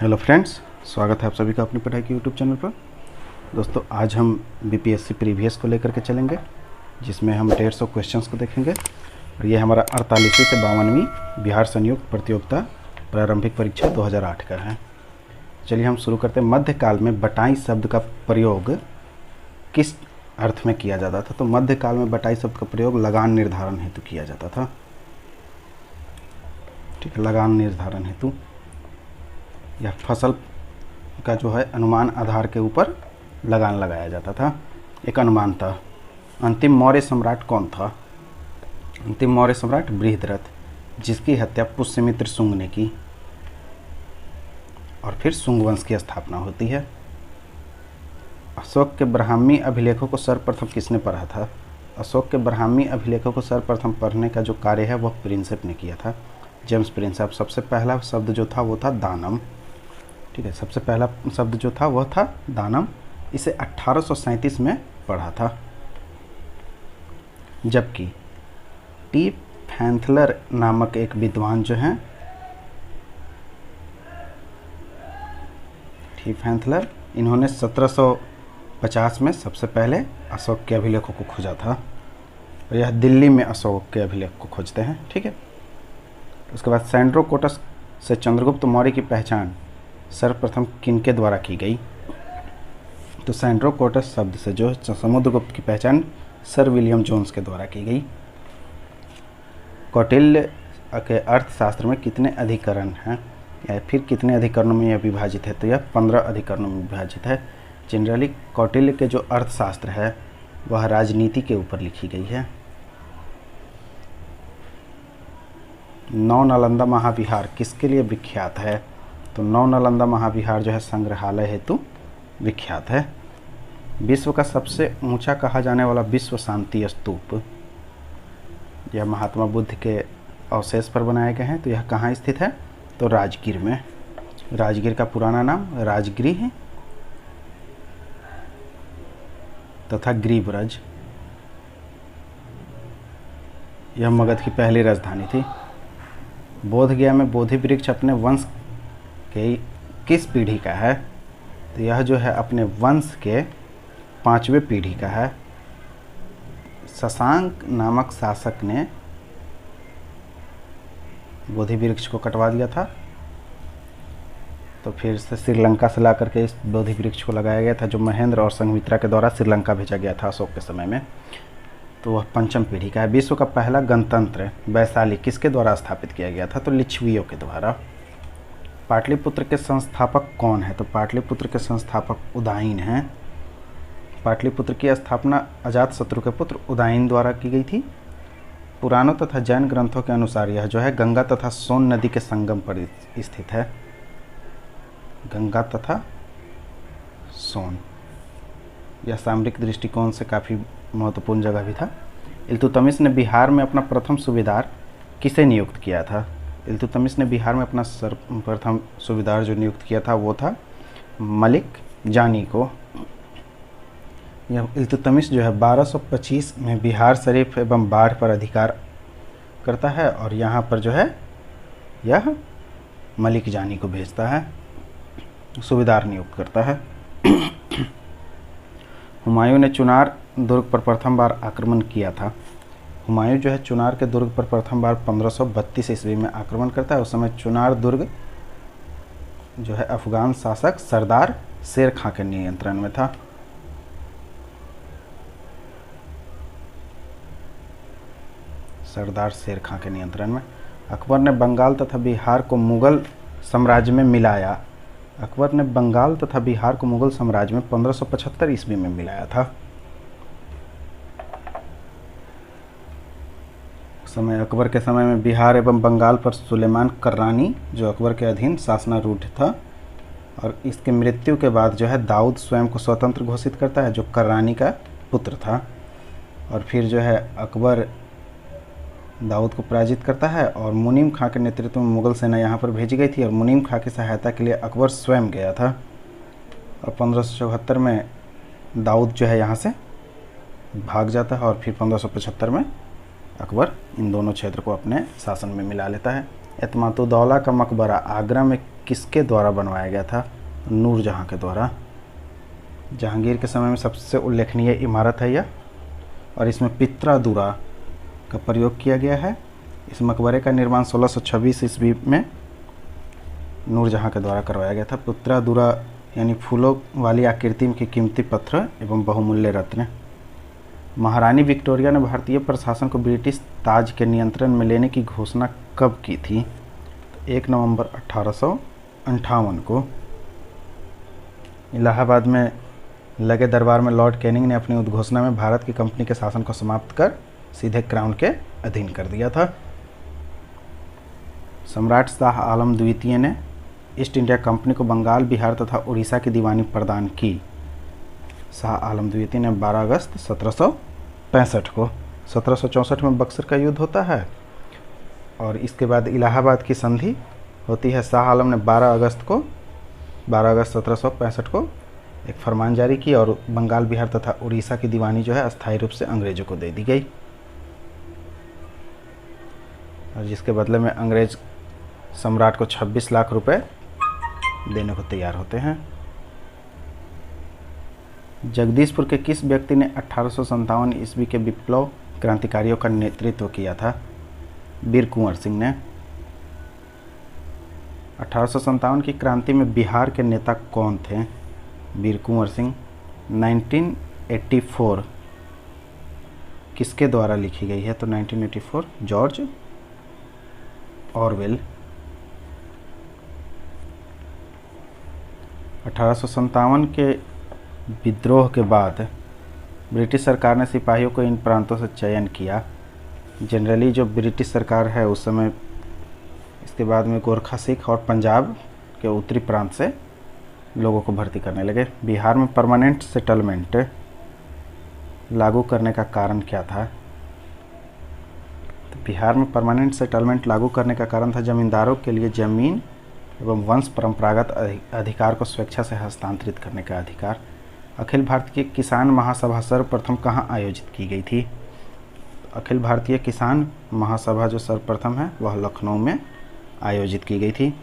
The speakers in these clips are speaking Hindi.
हेलो फ्रेंड्स, स्वागत है आप सभी का अपनी पढ़ाई के यूट्यूब चैनल पर। दोस्तों, आज हम बीपीएससी प्रीवियस को लेकर के चलेंगे, जिसमें हम 150 क्वेश्चंस को देखेंगे। और ये हमारा 48वीं से 52वीं बिहार संयुक्त प्रतियोगिता प्रारंभिक परीक्षा 2008 का है। चलिए हम शुरू करते हैं। मध्यकाल में बटाई शब्द का प्रयोग किस अर्थ में किया जाता था? तो मध्यकाल में बटाई शब्द का प्रयोग लगान निर्धारण हेतु किया जाता था। ठीक है, लगान निर्धारण हेतु या फसल का जो है अनुमान आधार के ऊपर लगान लगाया जाता था। एक अनुमान था। अंतिम मौर्य सम्राट कौन था? अंतिम मौर्य सम्राट बृहद्रथ, जिसकी हत्या पुष्यमित्र शुंग ने की और फिर शुंग वंश की स्थापना होती है। अशोक के ब्राह्मी अभिलेखों को सर्वप्रथम किसने पढ़ा था? अशोक के ब्राह्मी अभिलेखों को सर्वप्रथम पढ़ने का जो कार्य है वह प्रिंसेप ने किया था, जेम्स प्रिंसेप। सबसे पहला शब्द जो था वो था दानम। ठीक है, सबसे पहला शब्द जो था वह था दानम। इसे 1837 में पढ़ा था। जबकि टी फैंथलर नामक एक विद्वान जो हैं, टी फैंथलर, इन्होंने 1750 में सबसे पहले अशोक के अभिलेखों को खोजा था। और यह दिल्ली में अशोक के अभिलेख को खोजते हैं। ठीक है, उसके बाद सैंड्रोकोटस से चंद्रगुप्त मौर्य की पहचान सर्वप्रथम किनके द्वारा की गई? तो सैंड्रोकोटस शब्द से जो समुद्रगुप्त की पहचान सर विलियम जोन्स के द्वारा की गई। कौटिल्य के अर्थशास्त्र में कितने अधिकरण हैं, या फिर कितने अधिकरणों में यह विभाजित है? तो यह 15 अधिकरणों में विभाजित है। जनरली कौटिल्य के जो अर्थशास्त्र है वह राजनीति के ऊपर लिखी गई है। नौ नालंदा महाविहार किसके लिए विख्यात है? तो नौ नालंदा महाविहार जो है संग्रहालय हेतु विख्यात है। विश्व का सबसे ऊंचा कहा जाने वाला विश्व शांति स्तूप, यह महात्मा बुद्ध के अवशेष पर बनाए गए हैं। तो यह कहाँ स्थित है? तो राजगीर में। राजगीर का पुराना नाम राजगृह तथा ग्रीवरज। यह मगध की पहली राजधानी थी। बोधगया में बोधि वृक्ष अपने वंश के किस पीढ़ी का है? तो यह जो है अपने वंश के 5वें पीढ़ी का है। शशांक नामक शासक ने बोधि वृक्ष को कटवा दिया था, तो फिर से श्रीलंका से ला करके इस बोधि वृक्ष को लगाया गया था, जो महेंद्र और संघमित्रा के द्वारा श्रीलंका भेजा गया था अशोक के समय में। तो वह 5वीं पीढ़ी का है। विश्व का पहला गणतंत्र वैशाली किसके द्वारा स्थापित किया गया था? तो लिच्छवियों के द्वारा। पाटलिपुत्र के संस्थापक कौन है? तो पाटलिपुत्र के संस्थापक उदयन हैं। पाटलिपुत्र की स्थापना अजातशत्रु के पुत्र उदयन द्वारा की गई थी। पुराणों तथा जैन ग्रंथों के अनुसार यह जो है गंगा तथा सोन नदी के संगम पर स्थित है। गंगा तथा सोन, यह सामरिक दृष्टिकोण से काफ़ी महत्वपूर्ण जगह भी था। इल्तुतमिश ने बिहार में अपना प्रथम सूबेदार किसे नियुक्त किया था? इल्तुतमिश ने बिहार में अपना प्रथम सूबेदार जो नियुक्त किया था वो था मलिक जानी को। यह इल्तुतमिश जो है 1225 में बिहार शरीफ एवं बाढ़ पर अधिकार करता है, और यहाँ पर जो है यह मलिक जानी को भेजता है, सूबेदार नियुक्त करता है। हुमायूं ने चुनार दुर्ग पर प्रथम बार आक्रमण किया था। हुमायूं जो है चुनार के दुर्ग पर प्रथम बार 1532 ईस्वी में आक्रमण करता है। उस समय चुनार दुर्ग जो है अफगान शासक सरदार शेर खां के नियंत्रण में था। सरदार शेर खां के नियंत्रण में। अकबर ने बंगाल तथा बिहार को मुगल साम्राज्य में मिलाया। अकबर ने बंगाल तथा बिहार को मुगल साम्राज्य में 1575 ईस्वी में मिलाया था। समय अकबर के समय में बिहार एवं बंगाल पर सुलेमान कर्रानी जो अकबर के अधीन शासनारूढ़ था, और इसके मृत्यु के बाद जो है दाऊद स्वयं को स्वतंत्र घोषित करता है, जो कर्रानी का पुत्र था। और फिर जो है अकबर दाऊद को पराजित करता है, और मुनीम खां के नेतृत्व में मुगल सेना यहाँ पर भेजी गई थी, और मुनीम खां की सहायता के लिए अकबर स्वयं गया था। और 1574 में दाऊद जो है यहाँ से भाग जाता है, और फिर 1575 में अकबर इन दोनों क्षेत्र को अपने शासन में मिला लेता है। एतमातुद्दौला का मकबरा आगरा में किसके द्वारा बनवाया गया था? नूरजहां के द्वारा। जहांगीर के समय में सबसे उल्लेखनीय इमारत है यह, और इसमें पित्रा-दुरा का प्रयोग किया गया है। इस मकबरे का निर्माण 1626 ईस्वी में नूरजहां के द्वारा करवाया गया था। पित्रा-दुरा यानी फूलों वाली आकृति के कीमती पत्थर एवं बहुमूल्य रत्न। महारानी विक्टोरिया ने भारतीय प्रशासन को ब्रिटिश ताज के नियंत्रण में लेने की घोषणा कब की थी? 1 नवंबर 1858 को। इलाहाबाद में लगे दरबार में लॉर्ड कैनिंग ने अपनी उद्घोषणा में भारत की कंपनी के शासन को समाप्त कर सीधे क्राउन के अधीन कर दिया था। सम्राट शाह आलम द्वितीय ने ईस्ट इंडिया कंपनी को बंगाल, बिहार तथा उड़ीसा की दीवानी प्रदान की। शाह आलम द्वितीय ने 12 अगस्त 1765 को। 1764 में बक्सर का युद्ध होता है और इसके बाद इलाहाबाद की संधि होती है। शाह आलम ने 12 अगस्त 1765 को एक फरमान जारी की और बंगाल, बिहार तथा उड़ीसा की दीवानी जो है अस्थायी रूप से अंग्रेजों को दे दी गई, और जिसके बदले में अंग्रेज सम्राट को 26 लाख रुपए देने को तैयार होते हैं। जगदीशपुर के किस व्यक्ति ने 1857 ईस्वी के विप्लव क्रांतिकारियों का नेतृत्व किया था? वीर कुंवर सिंह ने। 1857 की क्रांति में बिहार के नेता कौन थे? वीर कुंवर सिंह। 1984 किसके द्वारा लिखी गई है? तो 1984 जॉर्ज ऑरवेल। 1857 के विद्रोह के बाद ब्रिटिश सरकार ने सिपाहियों को इन प्रांतों से चयन किया। जनरली जो ब्रिटिश सरकार है उस समय, इसके बाद में गोरखा सिख और पंजाब के उत्तरी प्रांत से लोगों को भर्ती करने लगे। बिहार में परमानेंट सेटलमेंट लागू करने का कारण क्या था? तो बिहार में परमानेंट सेटलमेंट लागू करने का कारण था जमींदारों के लिए जमीन एवं वंश परंपरागत अधिकार को स्वेच्छा से हस्तांतरित करने का अधिकार। अखिल भारतीय किसान महासभा सर्वप्रथम कहाँ आयोजित की गई थी? अखिल भारतीय किसान महासभा जो सर्वप्रथम है वह लखनऊ में आयोजित की गई थी।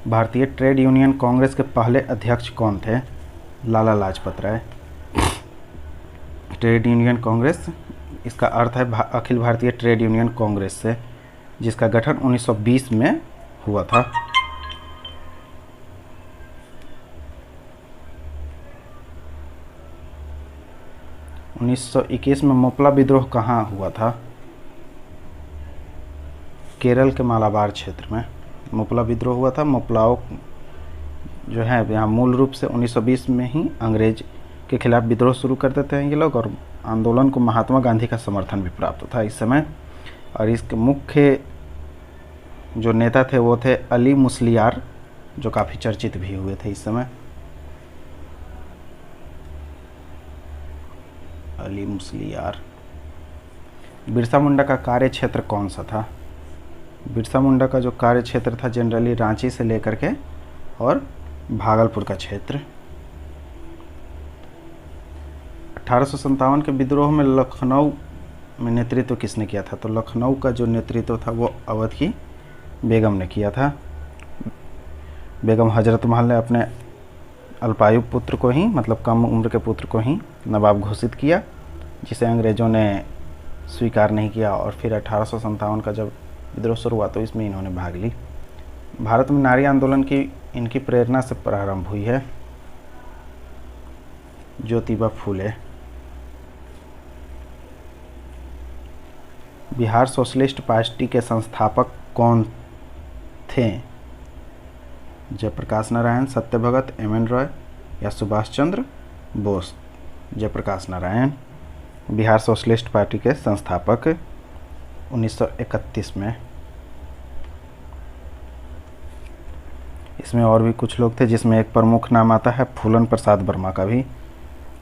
भारतीय ट्रेड यूनियन कांग्रेस के पहले अध्यक्ष कौन थे? लाला लाजपत राय। ट्रेड यूनियन कांग्रेस, इसका अर्थ है अखिल भारतीय ट्रेड यूनियन कांग्रेस से, जिसका गठन 1920 में हुआ था। उन्नीस सौ 21 में मोपला विद्रोह कहाँ हुआ था? केरल के मालाबार क्षेत्र में मोपला विद्रोह हुआ था। मोपलाओं जो है यहाँ मूल रूप से 1920 में ही अंग्रेज के खिलाफ विद्रोह शुरू कर देते हैं ये लोग, और आंदोलन को महात्मा गांधी का समर्थन भी प्राप्त था इस समय। और इसके मुख्य जो नेता थे वो थे अली मुस्लियार, जो काफ़ी चर्चित भी हुए थे इस समय। अली मुस्लियार। बिरसा मुंडा का कार्य क्षेत्र कौन सा था? बिरसा मुंडा का जो कार्य क्षेत्र था जनरली रांची से लेकर के और भागलपुर का क्षेत्र। 1857 के विद्रोह में लखनऊ में नेतृत्व किसने किया था? तो लखनऊ का जो नेतृत्व था वो अवध की बेगम ने किया था। बेगम हजरत महल ने अपने अल्पायु पुत्र को ही, मतलब कम उम्र के पुत्र को ही नवाब घोषित किया, जिसे अंग्रेज़ों ने स्वीकार नहीं किया। और फिर 1857 का जब विद्रोह शुरू हुआ तो इसमें इन्होंने भाग ली। भारत में नारी आंदोलन की इनकी प्रेरणा से प्रारंभ हुई है। ज्योतिबा फूले। बिहार सोशलिस्ट पार्टी के संस्थापक कौन थे? जयप्रकाश नारायण, सत्यभगत, एम.एन. रॉय या सुभाष चंद्र बोस? जयप्रकाश नारायण बिहार सोशलिस्ट पार्टी के संस्थापक 1931 में। इसमें और भी कुछ लोग थे, जिसमें एक प्रमुख नाम आता है फूलन प्रसाद वर्मा का भी।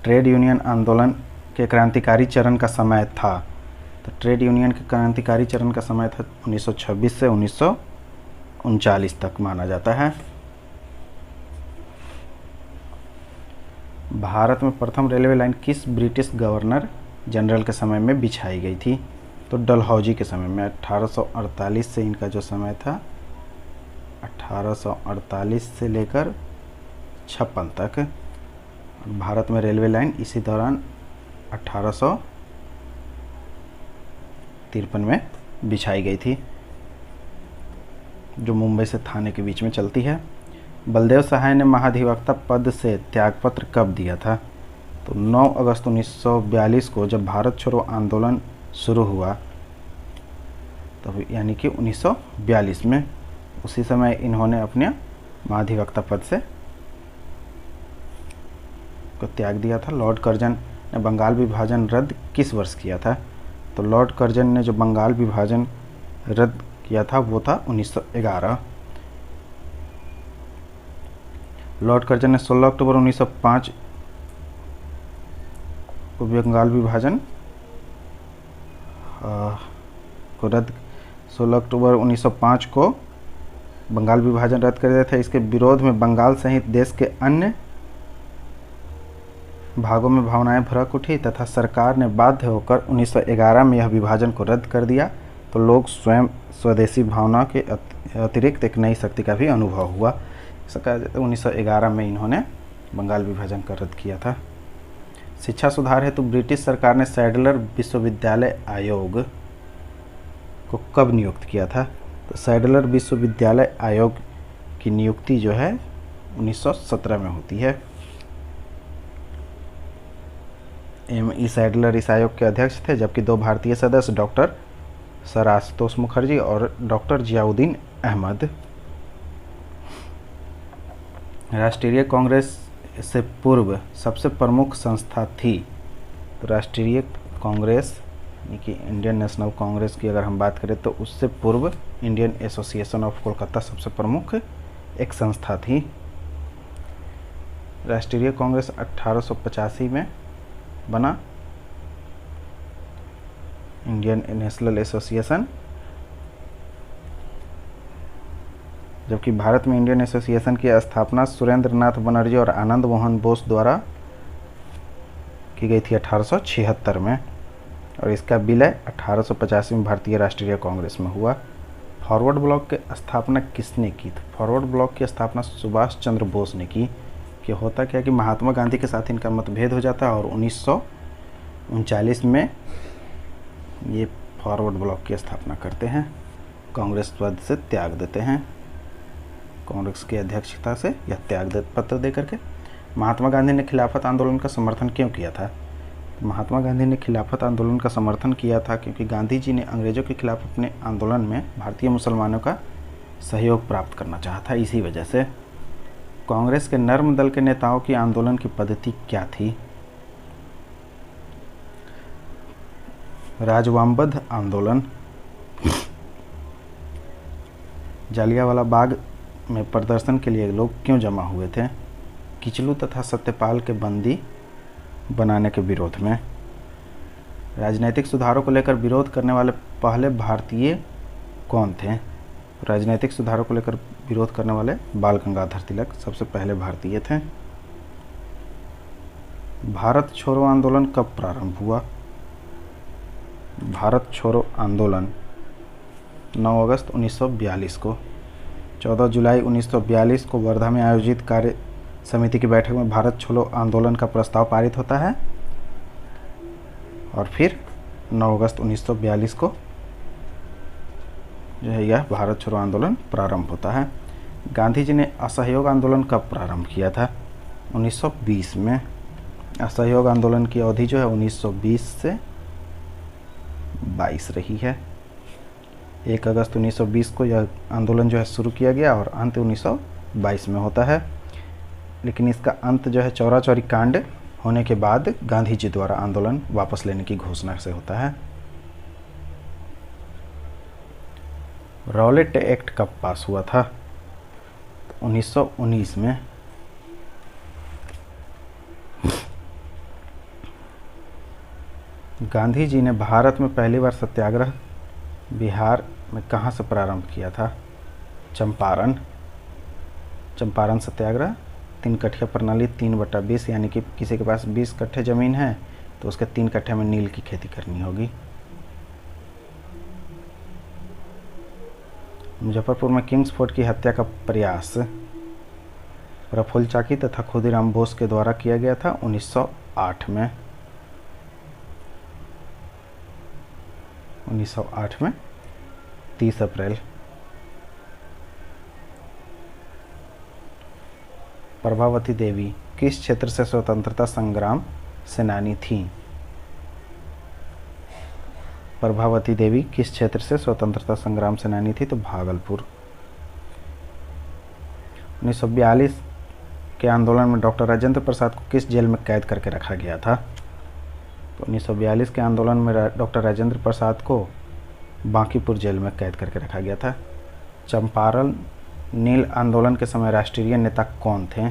ट्रेड यूनियन आंदोलन के क्रांतिकारी चरण का समय था, तो ट्रेड यूनियन के क्रांतिकारी चरण का समय था 1926 से 1939 तक माना जाता है। भारत में प्रथम रेलवे लाइन किस ब्रिटिश गवर्नर जनरल के समय में बिछाई गई थी? तो डलहौजी के समय में 1848 से इनका जो समय था 1848 से लेकर 56 तक। भारत में रेलवे लाइन इसी दौरान 1853 में बिछाई गई थी, जो मुंबई से थाने के बीच में चलती है। बलदेव सहाय ने महाधिवक्ता पद से त्यागपत्र कब दिया था? तो 9 अगस्त 1942 को, जब भारत छोड़ो आंदोलन शुरू हुआ, तो यानी कि 1942 में, उसी समय इन्होंने अपने महाधिवक्ता पद से को त्याग दिया था। लॉर्ड कर्जन ने बंगाल विभाजन रद्द किस वर्ष किया था? तो लॉर्ड कर्जन ने जो बंगाल विभाजन रद्द किया था वो था 1911। लॉर्ड कर्जन ने 16 अक्टूबर 1905 को बंगाल विभाजन को रद्द 16 अक्टूबर 1905 को बंगाल विभाजन रद्द कर दिया था। इसके विरोध में बंगाल सहित देश के अन्य भागों में भावनाएं भड़क उठी तथा सरकार ने बाध्य होकर 1911 में यह विभाजन को रद्द कर दिया। तो लोग स्वयं स्वदेशी भावना के अतिरिक्त एक नई शक्ति का भी अनुभव हुआ। 1911 में इन्होंने बंगाल विभाजन का रद्द किया था। शिक्षा सुधार हेतु ब्रिटिश सरकार ने सैडलर विश्वविद्यालय आयोग को कब नियुक्त किया था? तो सैडलर विश्वविद्यालय आयोग की नियुक्ति जो है 1917 में होती है। M.E. सैडलर इस आयोग के अध्यक्ष थे, जबकि 2 भारतीय सदस्य डॉक्टर सर आशुतोष मुखर्जी और डॉक्टर जियाउद्दीन अहमद। राष्ट्रीय कांग्रेस से पूर्व सबसे प्रमुख संस्था थी? तो राष्ट्रीय कांग्रेस यानी कि इंडियन नेशनल कांग्रेस की अगर हम बात करें तो उससे पूर्व इंडियन एसोसिएशन ऑफ कोलकाता सबसे प्रमुख एक संस्था थी। राष्ट्रीय कांग्रेस 1885 में बना, इंडियन नेशनल एसोसिएशन, जबकि भारत में इंडियन एसोसिएशन की स्थापना सुरेंद्र नाथ बनर्जी और आनंद मोहन बोस द्वारा की गई थी 1876 में, और इसका विलय 1885 में भारतीय राष्ट्रीय कांग्रेस में हुआ। फॉरवर्ड ब्लॉक की स्थापना किसने की? तो फॉरवर्ड ब्लॉक की स्थापना सुभाष चंद्र बोस ने की। कि होता क्या कि महात्मा गांधी के साथ इनका मतभेद हो जाता है और 1939 में ये फॉरवर्ड ब्लॉक की स्थापना करते हैं, कांग्रेस पद से त्याग देते हैं, कांग्रेस की अध्यक्षता से यह त्याग पत्र दे करके। महात्मा गांधी ने खिलाफत आंदोलन का समर्थन क्यों किया था? महात्मा गांधी ने खिलाफत आंदोलन का समर्थन किया था क्योंकि गांधी जी ने अंग्रेज़ों के खिलाफ अपने आंदोलन में भारतीय मुसलमानों का सहयोग प्राप्त करना चाहा था। इसी वजह से कांग्रेस के नर्म दल के नेताओं की आंदोलन की पद्धति क्या थी? राजवामबद्ध आंदोलन। जालियांवाला बाग में प्रदर्शन के लिए लोग क्यों जमा हुए थे? किचलू तथा सत्यपाल के बंदी बनाने के विरोध में। राजनीतिक सुधारों को लेकर विरोध करने वाले पहले भारतीय कौन थे? राजनीतिक सुधारों को लेकर विरोध करने वाले बाल गंगाधर तिलक सबसे पहले भारतीय थे। भारत छोड़ो आंदोलन कब प्रारंभ हुआ? भारत छोड़ो आंदोलन 9 अगस्त 1942 को। 14 जुलाई 1942 को वर्धा में आयोजित कार्य समिति की बैठक में भारत छोड़ो आंदोलन का प्रस्ताव पारित होता है और फिर 9 अगस्त 1942 को जो है यह भारत छोड़ो आंदोलन प्रारंभ होता है। गांधी जी ने असहयोग आंदोलन कब प्रारंभ किया था? 1920 में। असहयोग आंदोलन की अवधि जो है 1920 से 22 रही है। 1 अगस्त 1920 को यह आंदोलन जो है शुरू किया गया और अंत 1922 में होता है। लेकिन इसका अंत जो है चौरा चौरी कांड होने के बाद गांधी जी द्वारा आंदोलन वापस लेने की घोषणा से होता है। रॉलेट एक्ट कब पास हुआ था? 1919 में। गांधी जी ने भारत में पहली बार सत्याग्रह बिहार में कहाँ से प्रारंभ किया था? चंपारण। चंपारण सत्याग्रह 3 कठिया प्रणाली 3/20 यानी कि किसी के पास 20 कट्ठे ज़मीन है तो उसके 3 कट्ठे में नील की खेती करनी होगी। मुजफ्फरपुर में किंग्स फोर्ट की हत्या का प्रयास प्रफुल्ल चाकी तथा खुदीराम बोस के द्वारा किया गया था 1908 में। 1908 में 30 अप्रैल। प्रभावती देवी किस क्षेत्र से स्वतंत्रता संग्राम सेनानी थी? प्रभावती देवी किस क्षेत्र से स्वतंत्रता संग्राम सेनानी थी? तो भागलपुर। 1942 के आंदोलन में डॉक्टर राजेंद्र प्रसाद को किस जेल में कैद करके रखा गया था? तो 1942 के आंदोलन में डॉक्टर राजेंद्र प्रसाद को बांकीपुर जेल में कैद करके रखा गया था। चंपारण नील आंदोलन के समय राष्ट्रीय नेता कौन थे?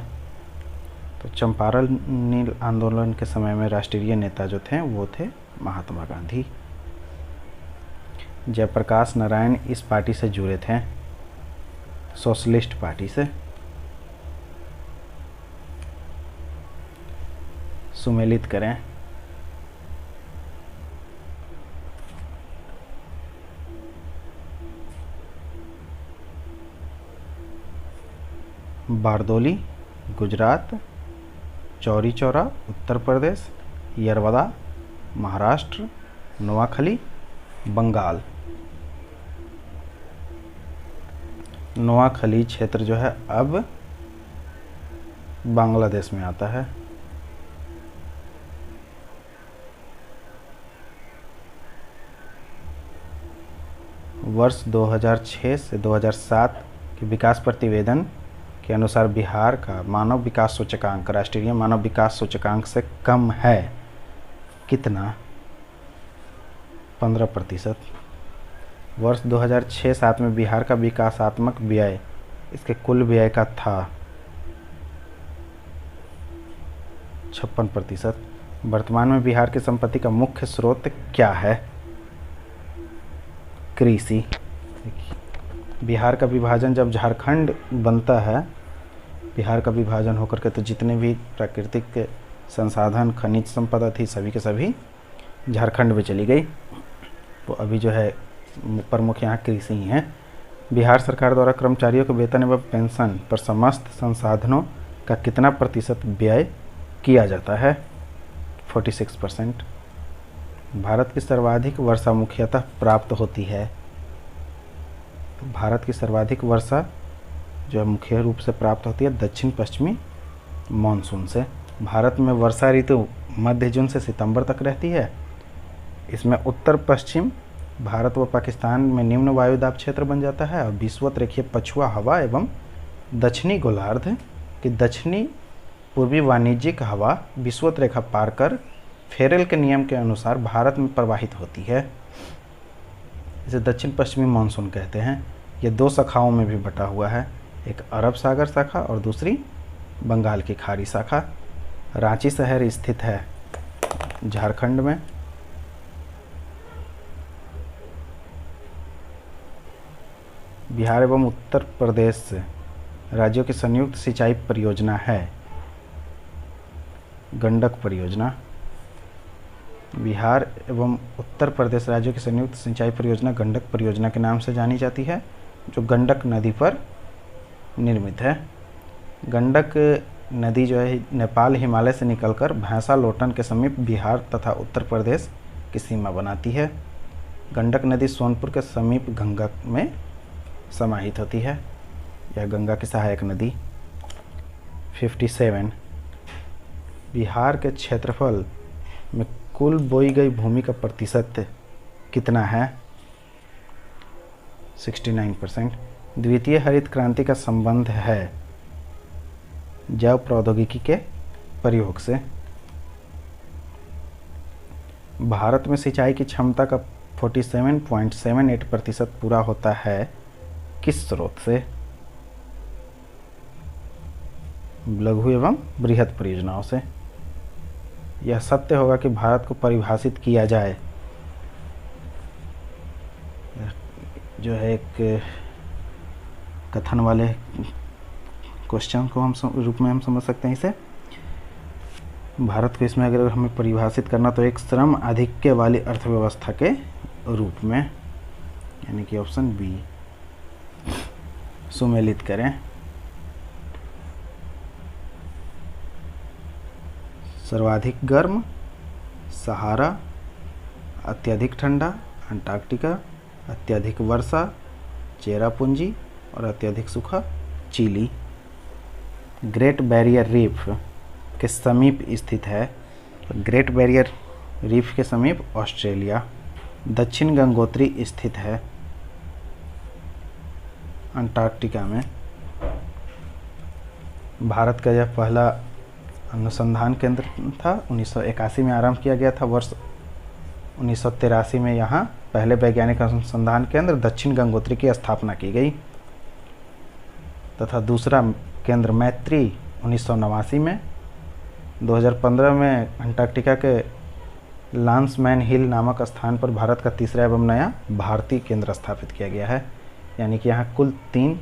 तो चंपारण नील आंदोलन के समय में राष्ट्रीय नेता जो थे वो थे महात्मा गांधी। जयप्रकाश नारायण इस पार्टी से जुड़े थे? सोशलिस्ट पार्टी से। सुमेलित करें। बारदोली गुजरात, चौरी चौरा उत्तर प्रदेश, यरवदा महाराष्ट्र, नोआखली बंगाल। नोआखली क्षेत्र जो है अब बांग्लादेश में आता है। वर्ष 2006 से 2007 के विकास प्रतिवेदन के अनुसार बिहार का मानव विकास सूचकांक राष्ट्रीय मानव विकास सूचकांक से कम है कितना? 15%। वर्ष 2006-07 में बिहार का विकासात्मक व्यय इसके कुल व्यय का था 56%। वर्तमान में बिहार की संपत्ति का मुख्य स्रोत क्या है? कृषि। बिहार का विभाजन जब झारखंड बनता है, बिहार का विभाजन होकर के तो जितने भी प्राकृतिक संसाधन खनिज संपदा थी सभी के सभी झारखंड में चली गई। तो अभी जो है प्रमुख यहाँ कृषि ही है। बिहार सरकार द्वारा कर्मचारियों के वेतन एवं पेंशन पर समस्त संसाधनों का कितना प्रतिशत व्यय किया जाता है? 46%। भारत की सर्वाधिक वर्षा मुख्यतः प्राप्त होती है। तो भारत की सर्वाधिक वर्षा जो है मुख्य रूप से प्राप्त होती है दक्षिण पश्चिमी मानसून से। भारत में वर्षा ऋतु मध्य जून से सितंबर तक रहती है। इसमें उत्तर पश्चिम भारत व पाकिस्तान में निम्न वायुदाब क्षेत्र बन जाता है और विषुवत रेखीय पछुआ हवा एवं दक्षिणी गोलार्ध की दक्षिणी पूर्वी वाणिज्यिक हवा विषुवत रेखा पार कर फेरेल के नियम के अनुसार भारत में प्रवाहित होती है। इसे दक्षिण पश्चिमी मानसून कहते हैं। ये 2 शाखाओं में भी बटा हुआ है, एक अरब सागर शाखा और दूसरी बंगाल की खाड़ी शाखा। रांची शहर स्थित है झारखंड में। बिहार एवं उत्तर प्रदेश से राज्यों की संयुक्त सिंचाई परियोजना है गंडक परियोजना। बिहार एवं उत्तर प्रदेश राज्यों की संयुक्त सिंचाई परियोजना गंडक परियोजना के नाम से जानी जाती है, जो गंडक नदी पर निर्मित है। गंडक नदी जो है नेपाल हिमालय से निकलकर भैंसा लोटन के समीप बिहार तथा उत्तर प्रदेश की सीमा बनाती है। गंडक नदी सोनपुर के समीप गंगा में समाहित होती है। यह गंगा की सहायक नदी। 57 बिहार के क्षेत्रफल में कुल बोई गई भूमि का प्रतिशत कितना है? 69%। द्वितीय हरित क्रांति का संबंध है जैव प्रौद्योगिकी के प्रयोग से। भारत में सिंचाई की क्षमता का 47.78% पूरा होता है किस स्रोत से? लघु एवं बृहद परियोजनाओं से। यह सत्य होगा कि भारत को परिभाषित किया जाए, जो है एक कथन वाले क्वेश्चन को हम रूप में हम समझ सकते हैं इसे। भारत को इसमें अगर हमें परिभाषित करना तो एक श्रम आधिक्य वाली अर्थव्यवस्था के रूप में, यानी कि ऑप्शन बी सुमेलित करें। सर्वाधिक गर्म सहारा, अत्यधिक ठंडा अंटार्कटिका, अत्यधिक वर्षा चेरापूंजी और अत्यधिक सूखा चिली। ग्रेट बैरियर रीफ के समीप स्थित है। ग्रेट बैरियर रीफ के समीप ऑस्ट्रेलिया। दक्षिण गंगोत्री स्थित है अंटार्कटिका में। भारत का यह पहला अनुसंधान केंद्र था, 1981 में आरंभ किया गया था। वर्ष 1983 में यहाँ पहले वैज्ञानिक अनुसंधान केंद्र दक्षिण गंगोत्री की स्थापना की गई तथा दूसरा केंद्र मैत्री 1989 में। 2015 में अंटार्कटिका के लांसमैन हिल नामक स्थान पर भारत का तीसरा एवं नया भारतीय केंद्र स्थापित किया गया है। यानी कि यहाँ कुल 3,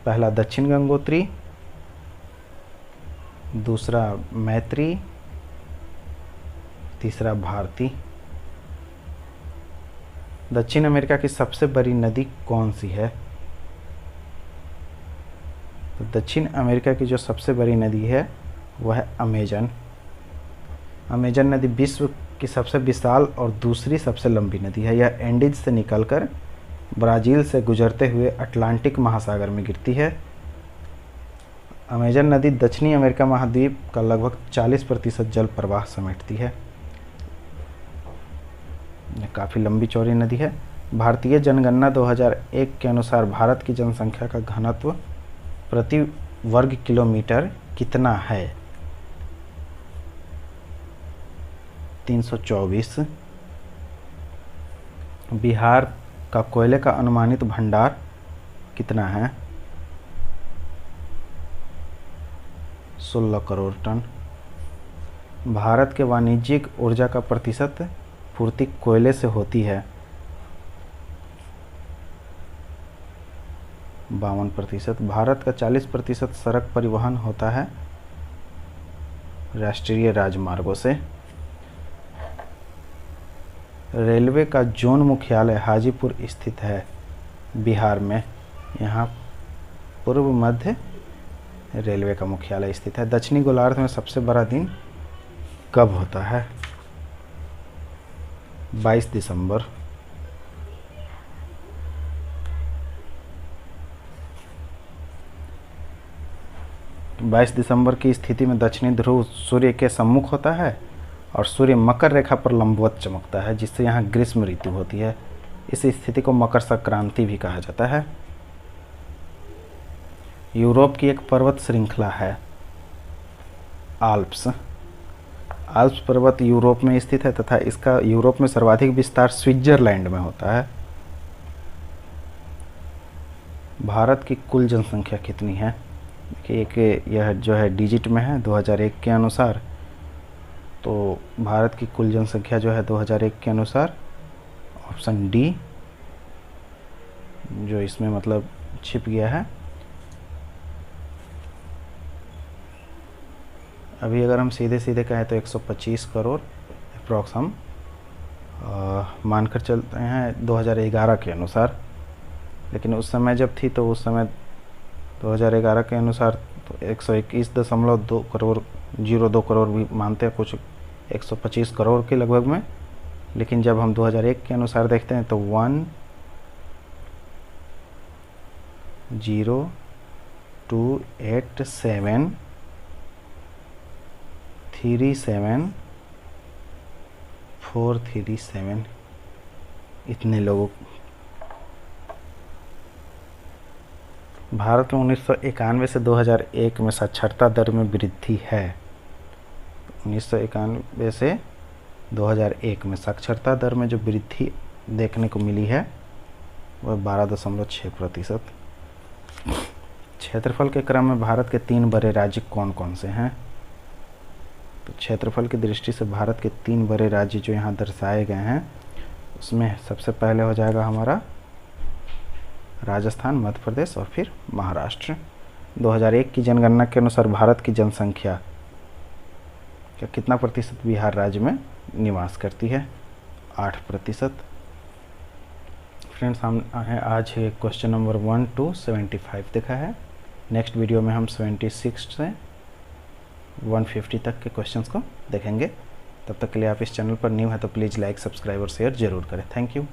पहला दक्षिण गंगोत्री, दूसरा मैत्री, तीसरा भारती। दक्षिण अमेरिका की सबसे बड़ी नदी कौन सी है? तो दक्षिण अमेरिका की जो सबसे बड़ी नदी है वह है अमेजन। अमेजन नदी विश्व की सबसे विशाल और दूसरी सबसे लंबी नदी है। यह एंडीज से निकलकर ब्राज़ील से गुजरते हुए अटलांटिक महासागर में गिरती है। अमेजन नदी दक्षिणी अमेरिका महाद्वीप का लगभग 40% जल प्रवाह समेटती है। काफ़ी लंबी चौड़ी नदी है। भारतीय जनगणना 2001 के अनुसार भारत की जनसंख्या का घनत्व प्रति वर्ग किलोमीटर कितना है? 324। बिहार का कोयले का अनुमानित भंडार कितना है? 16 करोड़ टन। भारत के वाणिज्यिक ऊर्जा का प्रतिशत पूर्ति कोयले से होती है? 52%। भारत का 40% सड़क परिवहन होता है राष्ट्रीय राजमार्गों से। रेलवे का जोन मुख्यालय हाजीपुर स्थित है बिहार में। यहाँ पूर्व मध्य रेलवे का मुख्यालय स्थित है। दक्षिणी गोलार्ध में सबसे बड़ा दिन कब होता है? 22 दिसंबर। तो 22 दिसंबर की स्थिति में दक्षिणी ध्रुव सूर्य के सम्मुख होता है और सूर्य मकर रेखा पर लंबवत चमकता है, जिससे यहाँ ग्रीष्म ऋतु होती है। इस स्थिति को मकर संक्रांति भी कहा जाता है। यूरोप की एक पर्वत श्रृंखला है आल्प्स। आल्प्स पर्वत यूरोप में स्थित है तथा इसका यूरोप में सर्वाधिक विस्तार स्विट्जरलैंड में होता है। भारत की कुल जनसंख्या कितनी है? देखिए एक यह जो है डिजिट में है 2001 के अनुसार। तो भारत की कुल जनसंख्या जो है 2001 के अनुसार ऑप्शन डी जो इसमें मतलब छिप गया है। अभी अगर हम सीधे सीधे कहें तो 125 करोड़ अप्रॉक्स हम मानकर चलते हैं 2011 के अनुसार। लेकिन उस समय जब थी तो उस समय 2011 के अनुसार तो 121.2 करोड़ 02 करोड़ भी मानते हैं कुछ, 125 करोड़ के लगभग में। लेकिन जब हम 2001 के अनुसार देखते हैं तो 1028737 इतने लोगों। भारत में 1991 से 2001 में साक्षरता दर में वृद्धि है। 1991 से 2001 में साक्षरता दर में जो वृद्धि देखने को मिली है वह 12.6%। क्षेत्रफल के क्रम में भारत के 3 बड़े राज्य कौन कौन से हैं? तो क्षेत्रफल की दृष्टि से भारत के 3 बड़े राज्य जो यहाँ दर्शाए गए हैं उसमें सबसे पहले हो जाएगा हमारा राजस्थान, मध्य प्रदेश और फिर महाराष्ट्र। 2001 की जनगणना के अनुसार भारत की जनसंख्या क्या कितना प्रतिशत बिहार राज्य में निवास करती है? 8%। फ्रेंड्स, हम आज क्वेश्चन नंबर 1 to 75 देखा है। नेक्स्ट वीडियो में हम 76 से 150 तक के क्वेश्चंस को देखेंगे। तब तक के लिए आप इस चैनल पर न्यू है तो प्लीज़ लाइक, सब्सक्राइब और शेयर जरूर करें। Thank you.